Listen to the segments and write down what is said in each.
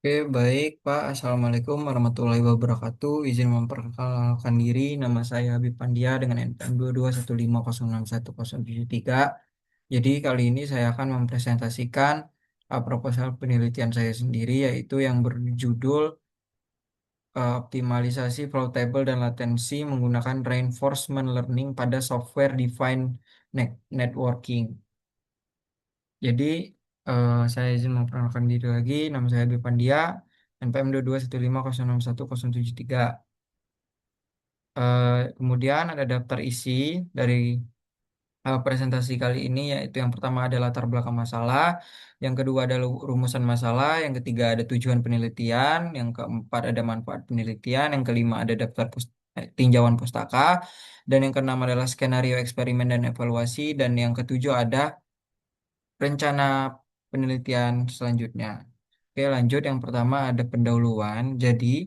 Oke, baik Pak. Assalamualaikum warahmatullahi wabarakatuh. Izin memperkenalkan diri, nama saya Habib Pandia dengan NPM 22150610773. Jadi kali ini saya akan mempresentasikan proposal penelitian saya sendiri, yaitu yang berjudul optimalisasi flow table dan latensi menggunakan reinforcement learning pada software defined networking. Jadi saya izin memperkenalkan diri lagi, nama saya Habib Pandia, NPM 22150610773. Kemudian ada daftar isi dari presentasi kali ini, yaitu yang pertama ada latar belakang masalah, yang kedua ada rumusan masalah, yang ketiga ada tujuan penelitian, yang keempat ada manfaat penelitian, yang kelima ada tinjauan pustaka, dan yang keenam adalah skenario eksperimen dan evaluasi, dan yang ketujuh ada rencana penelitian selanjutnya. Oke, lanjut. Yang pertama ada pendahuluan. Jadi,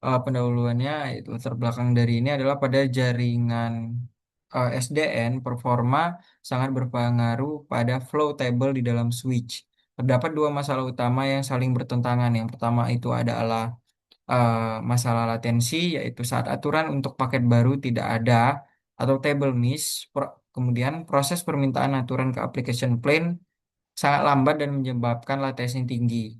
pendahuluannya itu latar belakang dari ini adalah pada jaringan SDN, performa sangat berpengaruh pada flow table di dalam switch. Terdapat dua masalah utama yang saling bertentangan. Yang pertama itu adalah eh, masalah latensi, yaitu saat aturan untuk paket baru tidak ada atau table miss. Kemudian proses permintaan aturan ke application plane sangat lambat dan menyebabkan latensi tinggi.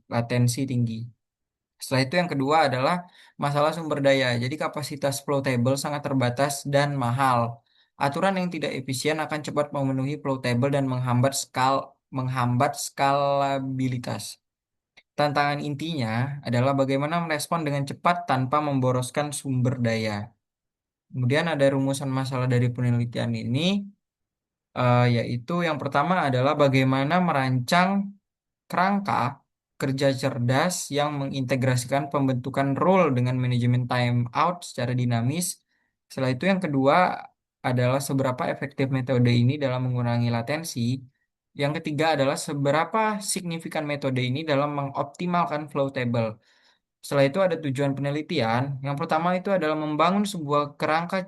Setelah itu yang kedua adalah masalah sumber daya. Jadi kapasitas flow table sangat terbatas dan mahal. Aturan yang tidak efisien akan cepat memenuhi flow table dan menghambat skalabilitas. Tantangan intinya adalah bagaimana merespon dengan cepat tanpa memboroskan sumber daya. Kemudian ada rumusan masalah dari penelitian ini, yaitu yang pertama adalah bagaimana merancang kerangka kerja cerdas yang mengintegrasikan pembentukan role dengan manajemen timeout secara dinamis. Setelah itu yang kedua adalah seberapa efektif metode ini dalam mengurangi latensi. Yang ketiga adalah seberapa signifikan metode ini dalam mengoptimalkan flow table. Setelah itu ada tujuan penelitian. Yang pertama itu adalah membangun sebuah kerangka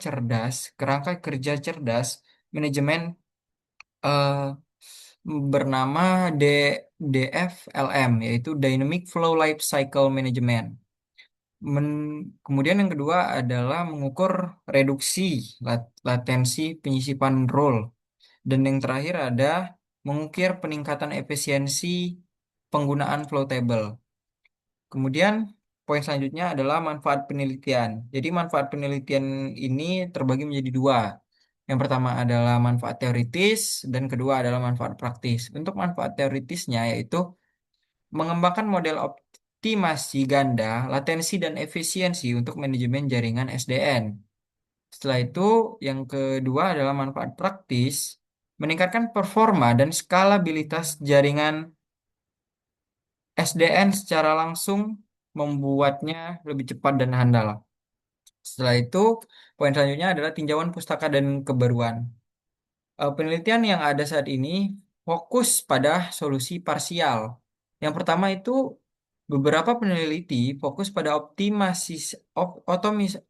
kerja cerdas, manajemen eh, bernama DFLM, yaitu Dynamic Flow Life Cycle Management. Kemudian yang kedua adalah mengukur reduksi latensi penyisipan role. Dan yang terakhir ada mengukir peningkatan efisiensi penggunaan flow table. Kemudian poin selanjutnya adalah manfaat penelitian. Jadi manfaat penelitian ini terbagi menjadi dua. Yang pertama adalah manfaat teoritis dan kedua adalah manfaat praktis. Untuk manfaat teoritisnya yaitu mengembangkan model optimasi ganda, latensi dan efisiensi untuk manajemen jaringan SDN. Setelah itu yang kedua adalah manfaat praktis, meningkatkan performa dan skalabilitas jaringan SDN secara langsung membuatnya lebih cepat dan handal. Setelah itu, poin selanjutnya adalah tinjauan pustaka dan kebaruan. Penelitian yang ada saat ini fokus pada solusi parsial. Yang pertama itu beberapa peneliti fokus pada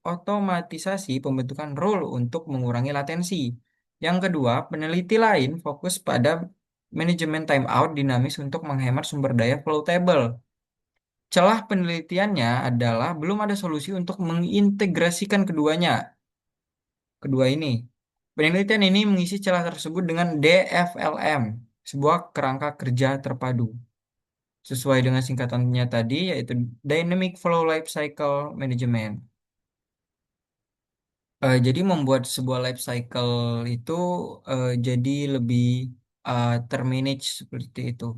otomatisasi pembentukan rule untuk mengurangi latensi. Yang kedua, peneliti lain fokus pada manajemen timeout dinamis untuk menghemat sumber daya flow table. Celah penelitiannya adalah belum ada solusi untuk mengintegrasikan kedua ini. Penelitian ini mengisi celah tersebut dengan DFLM, sebuah kerangka kerja terpadu. Sesuai dengan singkatannya tadi, yaitu Dynamic Flow Life Cycle Management. Jadi membuat sebuah life cycle itu jadi lebih termanage seperti itu.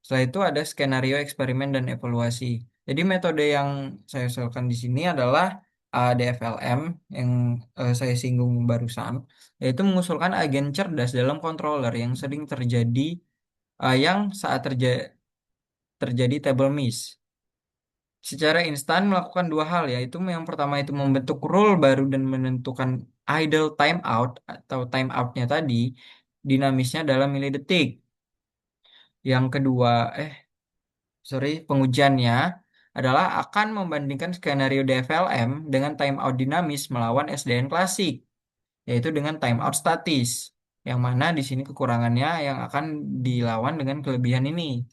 Setelah itu ada skenario eksperimen dan evaluasi. Jadi metode yang saya usulkan di sini adalah DFLM yang saya singgung barusan, yaitu mengusulkan agen cerdas dalam controller yang sering terjadi yang saat terjadi table miss. Secara instan melakukan dua hal, yaitu yang pertama itu membentuk rule baru dan menentukan idle timeout atau timeoutnya tadi dinamisnya dalam milidetik. Yang kedua, pengujiannya adalah akan membandingkan skenario DFLM dengan timeout dinamis melawan SDN klasik, yaitu dengan timeout statis. Yang mana di sini kekurangannya yang akan dilawan dengan kelebihan ini.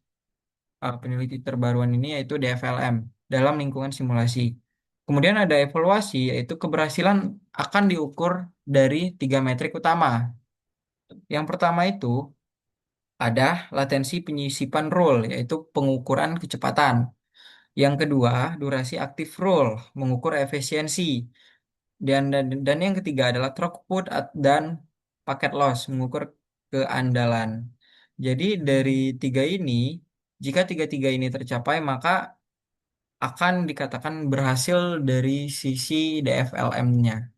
peneliti terbaruan ini yaitu DFLM dalam lingkungan simulasi. Kemudian ada evaluasi yaitu keberhasilan akan diukur dari tiga metrik utama. Yang pertama itu ada latensi penyisipan rule yaitu pengukuran kecepatan. Yang kedua, durasi aktif rule mengukur efisiensi. Dan yang ketiga adalah throughput dan paket loss mengukur keandalan. Jadi dari tiga ini, jika tiga-tiga ini tercapai, maka akan dikatakan berhasil dari sisi DFLM-nya.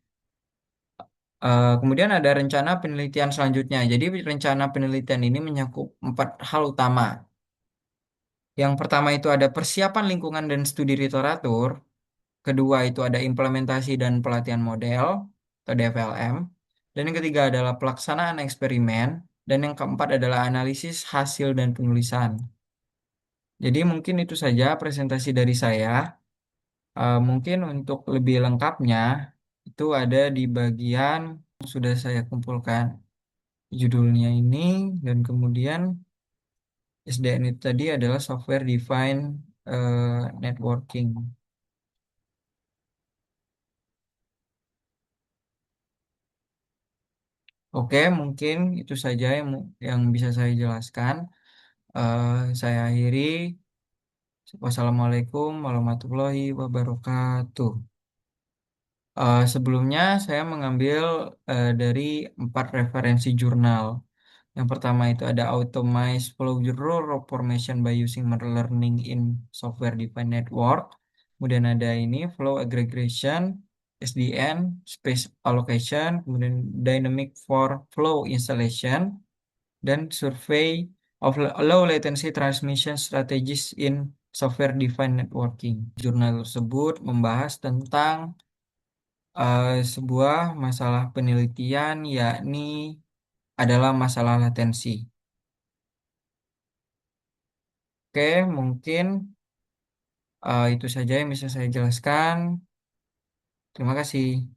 Kemudian ada rencana penelitian selanjutnya. Jadi rencana penelitian ini menyakup empat hal utama. Yang pertama itu ada persiapan lingkungan dan studi literatur. Kedua itu ada implementasi dan pelatihan model atau DFLM. Dan yang ketiga adalah pelaksanaan eksperimen. Dan yang keempat adalah analisis hasil dan penulisan. Jadi mungkin itu saja presentasi dari saya. Mungkin untuk lebih lengkapnya itu ada di bagian sudah saya kumpulkan judulnya ini dan kemudian SDN itu tadi adalah Software Defined Networking. Oke, mungkin itu saja yang bisa saya jelaskan. Eh, saya akhiri. Wassalamualaikum warahmatullahi wabarakatuh. Sebelumnya saya mengambil dari empat referensi jurnal. Yang pertama itu ada Automized Flow Rule Formation by Using Learning in Software Defined Network. Kemudian ada ini Flow Aggregation, SDN, Space Allocation, kemudian Dynamic for Flow Installation, dan Survey of Low Latency Transmission Strategies in Software Defined Networking. Jurnal tersebut membahas tentang sebuah masalah penelitian yakni adalah masalah latensi. Oke, mungkin itu saja yang bisa saya jelaskan. Terima kasih.